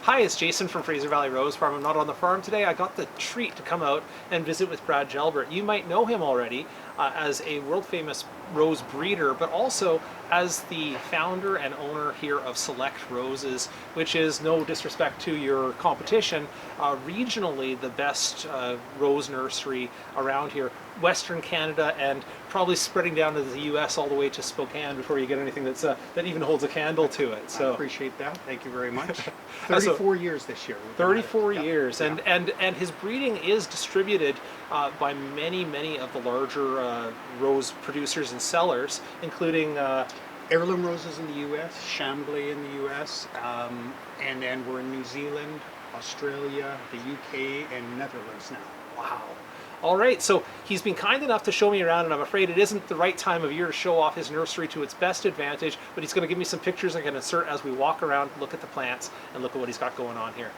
Hi, it's Jason from Fraser Valley Rose Farm. I'm not on the farm today. I got the treat to come out and visit with Brad Jalbert. You might know him already as a world-famous rose breeder, but also as the founder and owner here of Select Roses, which is, no disrespect to your competition, regionally the best rose nursery around here. Western Canada and probably spreading down to the US all the way to Spokane before you get anything that's that even holds a candle to it. So I appreciate that. Thank you very much. 34 years this year. 34 years, yeah. And his breeding is distributed by many of the larger rose producers and sellers, including heirloom roses in the U.S., Chambly in the U.S., and then we're in New Zealand, Australia, the U.K., and Netherlands now. Wow. All right, so he's been kind enough to show me around, and I'm afraid it isn't the right time of year to show off his nursery to its best advantage, but he's going to give me some pictures I can insert as we walk around, look at the plants, and look at what he's got going on here.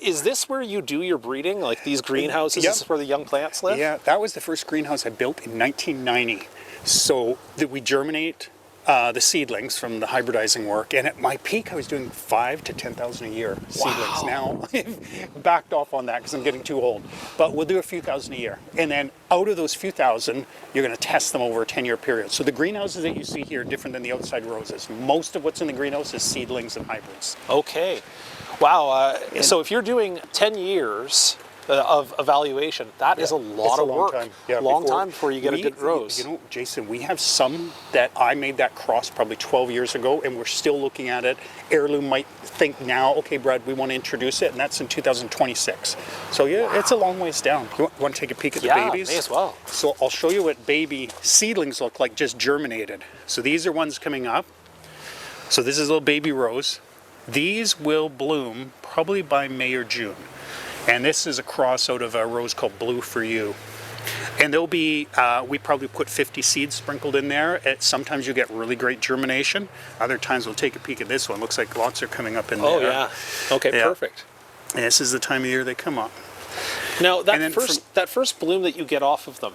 Is this where you do your breeding, like these greenhouses? Yep. This is where the young plants live? Yeah, that was the first greenhouse I built in 1990. So that we germinate the seedlings from the hybridizing work, and at my peak I was doing 5,000 to 10,000 a year seedlings. Now I've backed off on that because I'm getting too old, but we'll do a few thousand a year, and then out of those few thousand you're going to test them over a 10-year period. So the greenhouses that you see here are different than the outside roses. Most of what's in the greenhouse is seedlings and hybrids. Okay, wow. So if you're doing 10 years of evaluation, that is a lot of work. Time. Yeah, long time before you get a good rose. You know, Jason, we have some that I made that cross probably 12 years ago, and we're still looking at it. Heirloom might think now, okay, Brad, we want to introduce it, and that's in 2026. So yeah, wow. It's a long ways down. You want to take a peek at the babies? Yeah, may as well. So I'll show you what baby seedlings look like just germinated. So these are ones coming up. So this is a little baby rose. These will bloom probably by May or June. And this is a cross out of a rose called Blue for You. And there'll be, we probably put 50 seeds sprinkled in there. Sometimes you get really great germination. Other times we'll take a peek at this one. Looks like lots are coming up in there. Oh yeah, okay, yeah. Perfect. And this is the time of year they come up. Now that first bloom that you get off of them,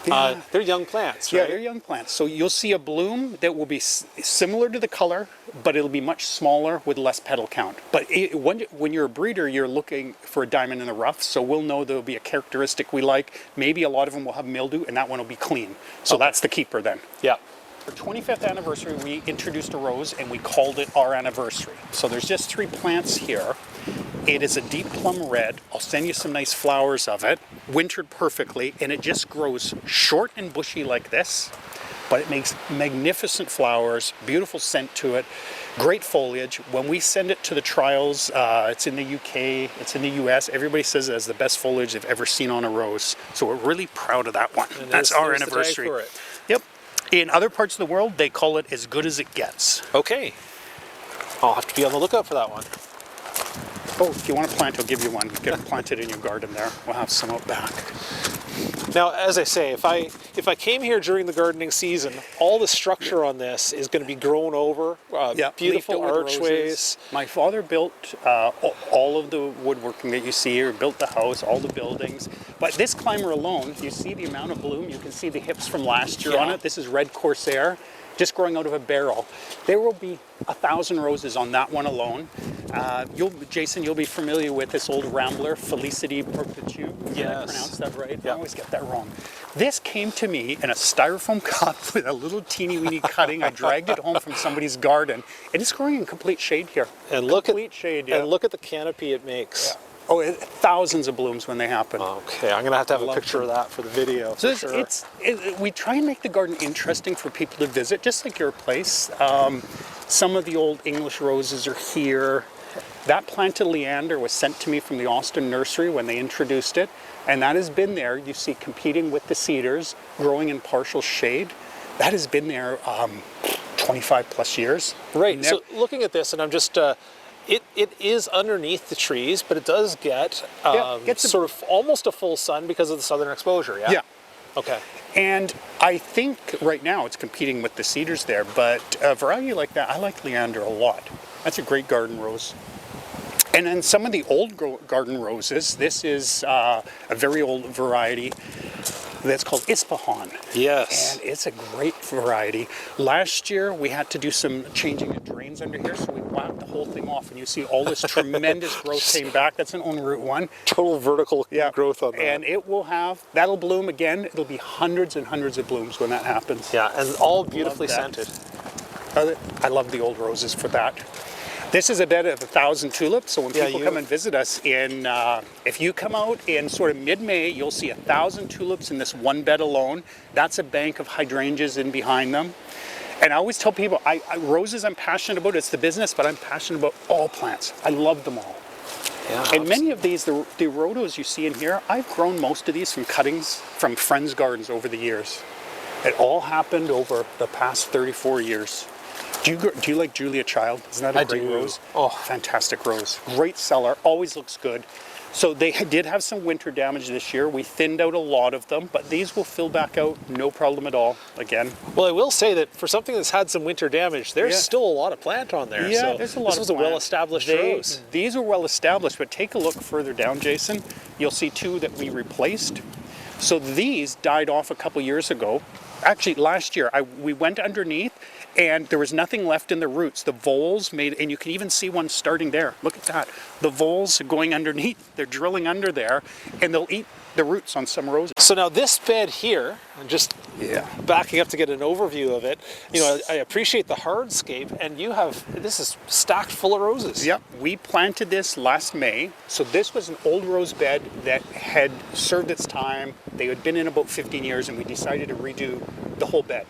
yeah. They're young plants, right? Yeah, they're young plants. So you'll see a bloom that will be similar to the color, but it'll be much smaller with less petal count. But when you're a breeder, you're looking for a diamond in the rough, so we'll know there'll be a characteristic we like. Maybe a lot of them will have mildew, and that one will be clean. So that's the keeper then. Yeah. For 25th anniversary, we introduced a rose, and we called it our anniversary. So there's just 3 plants here. It is a deep plum red. I'll send you some nice flowers of it, wintered perfectly, and it just grows short and bushy like this, but it makes magnificent flowers, beautiful scent to it, great foliage. When we send it to the trials, it's in the UK, it's in the US, everybody says it has the best foliage they've ever seen on a rose. So we're really proud of that one. And that's our anniversary. The tag for it. Yep. In other parts of the world, they call it as good as it gets. Okay. I'll have to be on the lookout for that one. Oh, if you want to plant, I'll give you one. Get it planted in your garden there. We'll have some out back. Now, as I say, if I came here during the gardening season, all the structure on this is going to be grown over, beautiful archways. My father built all of the woodworking that you see here, built the house, all the buildings. But this climber alone, you see the amount of bloom, you can see the hips from last year on it. This is Red Corsair, just growing out of a barrel. There will be 1,000 roses on that one alone. Jason, you'll be familiar with this old rambler, Felicity Perpetu. Did I pronounce that right? Yeah. I always get that wrong. This came to me in a styrofoam cup with a little teeny weeny cutting. I dragged it home from somebody's garden, and it's growing in complete shade here. And look at the canopy it makes. Yeah. Oh, thousands of blooms when they happen. Okay, I'm gonna have to have a picture of that for the video. So we try and make the garden interesting for people to visit, just like your place. Some of the old English roses are here. That planted oleander was sent to me from the Austin Nursery when they introduced it, and that has been there, you see, competing with the cedars, growing in partial shade. That has been there 25 plus years. Right, so looking at this, and I'm just, it is underneath the trees, but it does get sort of almost a full sun because of the southern exposure, yeah? Yeah. Okay. And I think right now it's competing with the cedars there, but a variety like that, I like oleander a lot. That's a great garden rose. And then some of the old garden roses, this is a very old variety. that's called Ispahan. Yes. And it's a great variety. Last year, we had to do some changing of drains under here, so we whacked the whole thing off, and you see all this tremendous growth came back. That's an on route 1. Total vertical growth on that. And it will that'll bloom again. It'll be hundreds and hundreds of blooms when that happens. Yeah, and all beautifully scented. I love the old roses for that. This is a bed of 1,000 tulips, so when people come and visit us if you come out in sort of mid-May, you'll see 1,000 tulips in this one bed alone. That's a bank of hydrangeas in behind them. And I always tell people, roses I'm passionate about, it's the business, but I'm passionate about all plants. I love them all. Yeah, and many of these, the rhodos you see in here, I've grown most of these from cuttings from friends' gardens over the years. It all happened over the past 34 years. Do you like Julia Child? Isn't that a great rose? Oh, fantastic rose. Great seller, always looks good. So they did have some winter damage this year. We thinned out a lot of them, but these will fill back out, no problem at all, again. Well, I will say that for something that's had some winter damage, there's still a lot of plant on there. Yeah, so there's a lot this of was a well-established rose. These are well-established, but take a look further down, Jason. You'll see 2 that we replaced. So these died off a couple years ago. Actually, last year, we went underneath, and there was nothing left in the roots. The voles made, and you can even see one starting there. Look at that. The voles are going underneath. They're drilling under there, and they'll eat the roots on some roses. So now this bed here, I'm just backing up to get an overview of it. You know, I appreciate the hardscape, and this is stacked full of roses. Yep, we planted this last May. So this was an old rose bed that had served its time. They had been in about 15 years, and we decided to redo the whole bed.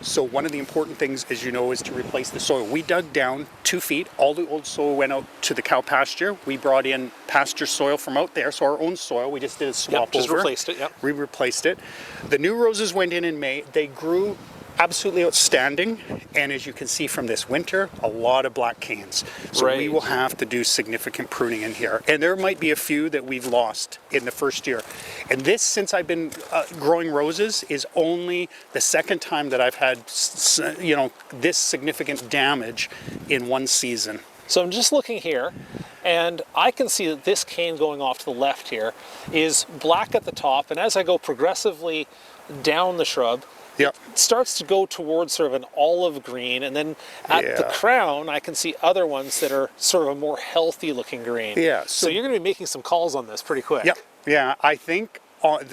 So one of the important things, as you know, is to replace the soil. We dug down 2 feet. All the old soil went out to the cow pasture. We brought in pasture soil from out there, so our own soil. We just did a swap just over. replaced it, We replaced it. The new roses went in May. They grew absolutely outstanding, and as you can see from this winter, a lot of black canes. So we will have to do significant pruning in here, and there might be a few that we've lost in the first year. And this, since I've been growing roses, is only the second time that I've had this significant damage in one season. So I'm just looking here, and I can see that this cane going off to the left here is black at the top, and as I go progressively down the shrub, it starts to go towards sort of an olive green, and then at the crown I can see other ones that are sort of a more healthy looking green. Yeah. So you're going to be making some calls on this pretty quick. Yep. Yeah, I think,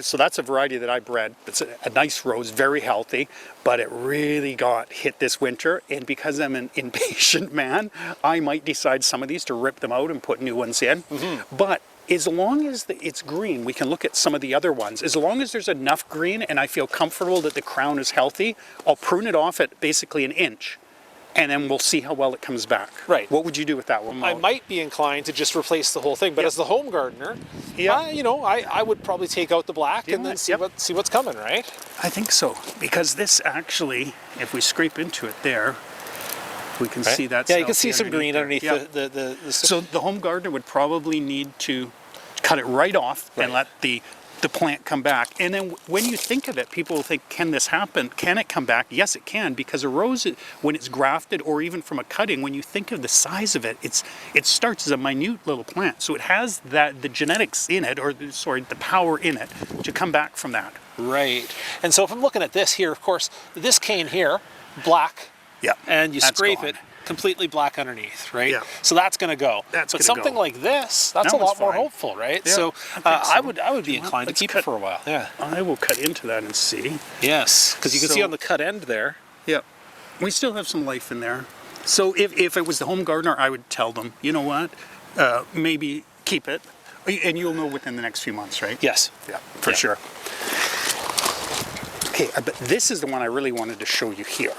so that's a variety that I bred. It's a nice rose, very healthy, but it really got hit this winter, and because I'm an impatient man, I might decide some of these to rip them out and put new ones in. Mm-hmm. But as long as it's green, we can look at some of the other ones. As long as there's enough green and I feel comfortable that the crown is healthy, I'll prune it off at basically 1 inch, and then we'll see how well it comes back. Right. What would you do with that one? I might be inclined to just replace the whole thing, but as the home gardener, I would probably take out the black and then see what's coming, right? I think so, because this actually, if we scrape into it there, we can see that. Yeah, you can see some green underneath the So the home gardener would probably need to cut it right off and let the plant come back. And then when you think of it, people will think, can this happen? Can it come back? Yes, it can, because a rose, when it's grafted or even from a cutting, when you think of the size of it, it starts as a minute little plant. So it has the genetics in it, the power in it to come back from that. Right. And so if I'm looking at this here, of course, this cane here, black. Yeah, and you scrape it, completely black underneath, right? Yeah. So that's going to go. But something like this, that's a lot more hopeful, right? Yeah, so I would be inclined to keep it for a while. Yeah. I will cut into that and see. Yes, because you can see on the cut end there. Yeah. We still have some life in there. So if it was the home gardener, I would tell them, you know what, maybe keep it, and you'll know within the next few months, right? Yes. Yeah, for sure. Okay, but this is the one I really wanted to show you here,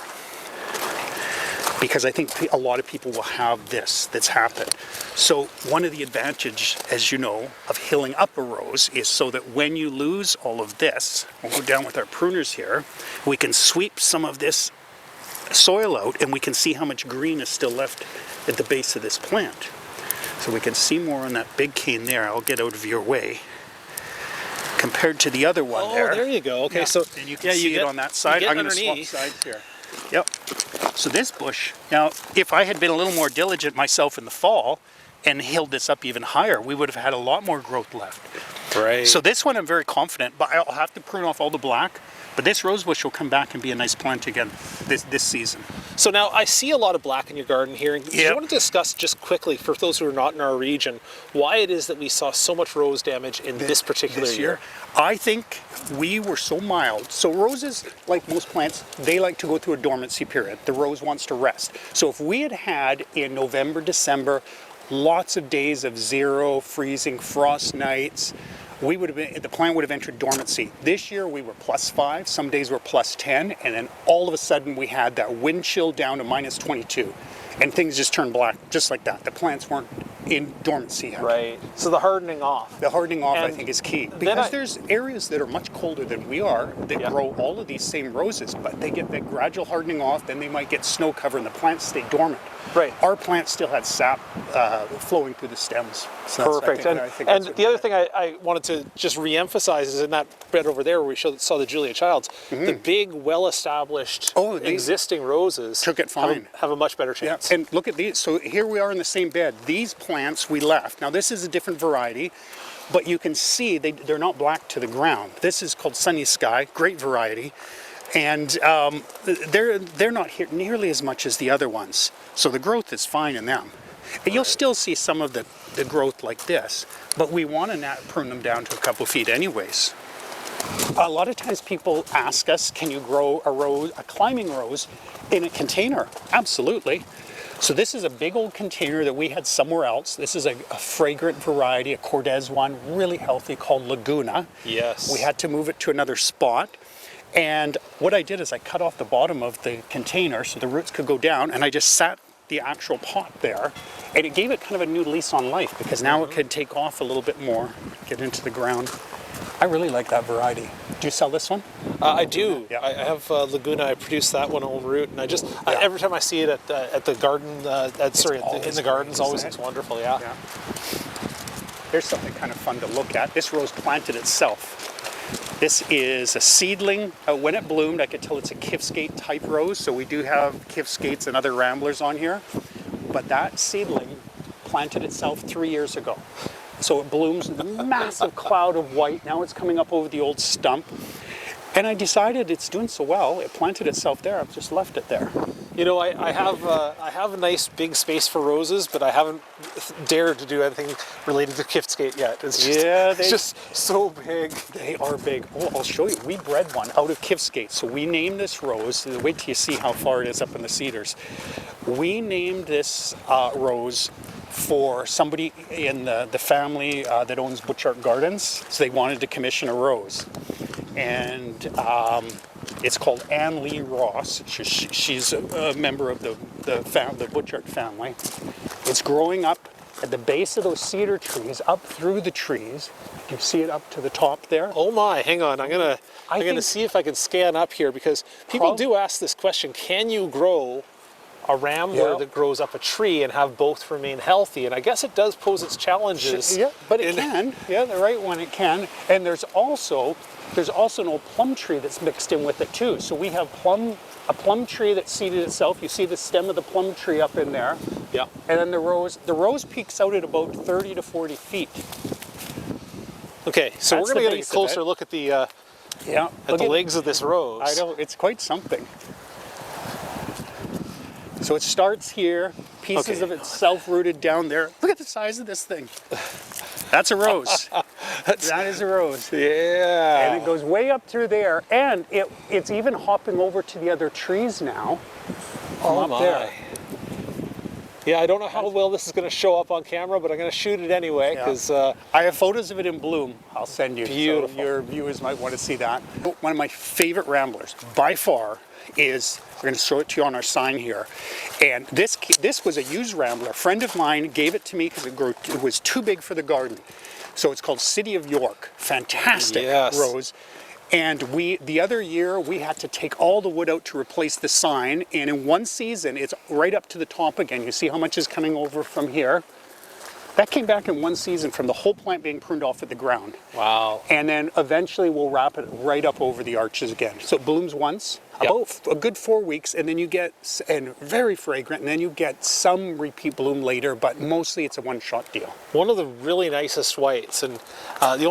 because I think a lot of people will have that's happened. So one of the advantages, as you know, of hilling up a rose is so that when you lose all of this, we'll go down with our pruners here, we can sweep some of this soil out and we can see how much green is still left at the base of this plant. So we can see more on that big cane there. I'll get out of your way. Compared to the other one there. Oh, there you go. Okay, so and you can see it on that side. I'm going to swap sides here. Yep. So this bush, now, if I had been a little more diligent myself in the fall and hilled this up even higher, we would have had a lot more growth left. Right. So this one I'm very confident, but I'll have to prune off all the black. But this rose bush will come back and be a nice plant again this season. So now I see a lot of black in your garden here. And do you want to discuss just quickly, for those who are not in our region, why it is that we saw so much rose damage in this particular year? I think we were so mild. So roses, like most plants, they like to go through a dormancy period. The rose wants to rest. So if we had in November, December, lots of days of 0, freezing, frost nights, the plant would have entered dormancy. This year we were +5, some days were +10, and then all of a sudden we had that wind chill down to -22, and things just turned black just like that. The plants weren't in dormancy yet. Right. So the hardening off. The hardening off, And I think, is key. Because there's areas that are much colder than we are that grow all of these same roses, but they get that gradual hardening off, then they might get snow cover and the plants stay dormant. Right. Our plants still had sap flowing through the stems. So Perfect. And the other thing I wanted to just re-emphasize is in that bed over there where we saw the Julia Childs, the big, well-established existing roses took it fine. Have a much better chance. Yeah. And look at these. So here we are in the same bed. These plants we left. Now this is a different variety, but you can see they're not black to the ground. This is called Sunny Sky, great variety. And they're not here nearly as much as the other ones. So the growth is fine in them. And you'll still see some of the growth like this, but we want to prune them down to a couple feet anyways. A lot of times people ask us, can you grow a climbing rose in a container? Absolutely. So this is a big old container that we had somewhere else. This is a fragrant variety, a Cortez one, really healthy, called Laguna. Yes. We had to move it to another spot. And what I did is I cut off the bottom of the container so the roots could go down, and I just sat the actual pot there, and it gave it kind of a new lease on life because now it could take off a little bit more, get into the ground. I really like that variety. Do you sell this one? I do. Yeah. I have Laguna. I produce that one en route, and every time I see it at the garden, in the gardens, always looks wonderful. Yeah. There's something kind of fun to look at. This rose planted itself. This is a seedling. When it bloomed, I could tell it's a Kifskate type rose. So we do have Kifskates and other ramblers on here. But that seedling planted itself 3 years ago. So it blooms in a massive cloud of white. Now it's coming up over the old stump. And I decided it's doing so well, it planted itself there. I've just left it there. You know, I have a nice big space for roses, but I haven't dared to do anything related to Kifskate yet. It's just so big. They are big. Oh, I'll show you. We bred one out of Kifskate. So we named this rose. Wait till you see how far it is up in the cedars. We named this rose for somebody in the family that owns Butchart Gardens. So they wanted to commission a rose. And it's called Ann Lee Ross. She's a member of the Butchart family. It's growing up at the base of those cedar trees, up through the trees. You see it up to the top there? Oh my, hang on. I'm gonna see if I can scan up here because people do ask this question, can you grow a rambler that grows up a tree and have both remain healthy? And I guess it does pose its challenges. Yeah, but it can. Yeah, the right one it can. And there's also an old plum tree that's mixed in with it too. So we have a plum tree that seeded itself. You see the stem of the plum tree up in there. Yeah. And then the rose peaks out at about 30 to 40 feet. Okay, so we're going to get a closer look at the legs of this rose. I know, it's quite something. So it starts here, pieces of itself rooted down there. Look at the size of this thing. That's a rose. That is a rose. Yeah. And it goes way up through there, and it's even hopping over to the other trees now. Oh my. There. Yeah, I don't know how well this is going to show up on camera, but I'm going to shoot it anyway because I have photos of it in bloom. I'll send you. Beautiful. So your viewers might want to see that. One of my favorite ramblers, by far, is, we're going to show it to you on our sign here. And this was a used rambler. A friend of mine gave it to me because it was too big for the garden. So it's called City of York. Fantastic rose. And the other year, we had to take all the wood out to replace the sign. And in one season, it's right up to the top again. You see how much is coming over from here? That came back in one season from the whole plant being pruned off at the ground. Wow. And then eventually we'll wrap it right up over the arches again. So it blooms once, Yep. about a good 4 weeks, and then you get, and very fragrant, and then you get some repeat bloom later, but mostly it's a one-shot deal. One of the really nicest whites, and the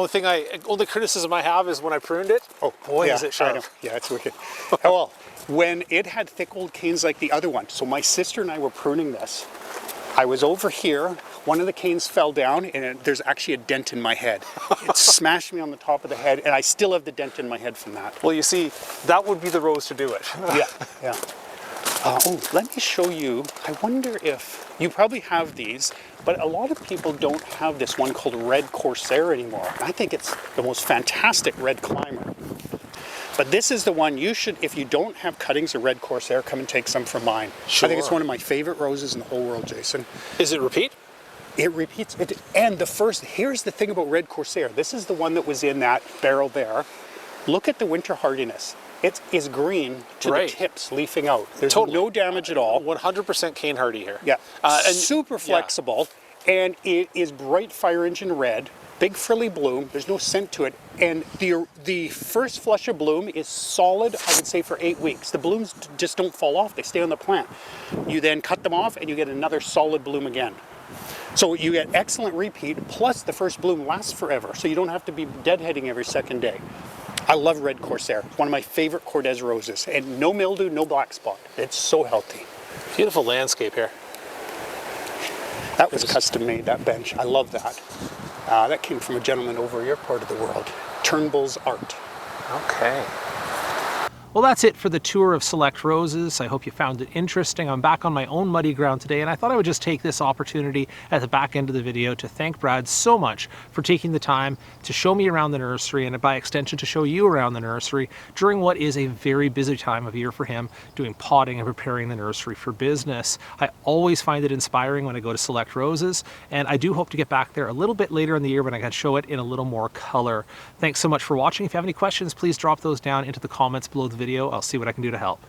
only criticism I have is when I pruned it. Oh boy, Yeah, is it I sharp. know. Yeah, it's wicked. Oh, well, when it had thick old canes like the other one, so my sister and I were pruning this, I was over here, one of the canes fell down, and there's actually a dent in my head. It smashed me on the top of the head, and I still have the dent in my head from that. Well, you see, that would be the rose to do it. Yeah. Oh, let me show you. I wonder if you probably have these, but a lot of people don't have this one called Red Corsair anymore. I think it's the most fantastic red climber. But this is the one you should, if you don't have cuttings of Red Corsair, come and take some from mine. Sure. I think it's one of my favorite roses in the whole world, Jason. Is it repeat? It repeats it, and here's the thing about Red Corsair. This is the one that was in that barrel there. Look at the winter hardiness. It is green to Right. the tips leafing out. There's Totally. no damage at all. 100% cane hardy here. Yeah, And super flexible, and it is bright fire engine red, big frilly bloom. There's no scent to it, and the first flush of bloom is solid. I would say for 8 weeks. The blooms just don't fall off; they stay on the plant. You then cut them off, and you get another solid bloom again. So you get excellent repeat. Plus, the first bloom lasts forever, so you don't have to be deadheading every second day. I love Red Corsair. One of my favorite Cortez roses, and no mildew, no black spot. It's so healthy. Beautiful landscape here. That was custom made, that bench. I love that. That came from a gentleman over your part of the world. Turnbull's Art. Okay. Well, that's it for the tour of Select Roses. I hope you found it interesting. I'm back on my own muddy ground today, and I thought I would just take this opportunity at the back end of the video to thank Brad so much for taking the time to show me around the nursery, and by extension to show you around the nursery during what is a very busy time of year for him, doing potting and preparing the nursery for business. I always find it inspiring when I go to Select Roses, and I do hope to get back there a little bit later in the year when I can show it in a little more color. Thanks so much for watching. If you have any questions, please drop those down into the comments below the video. I'll see what I can do to help.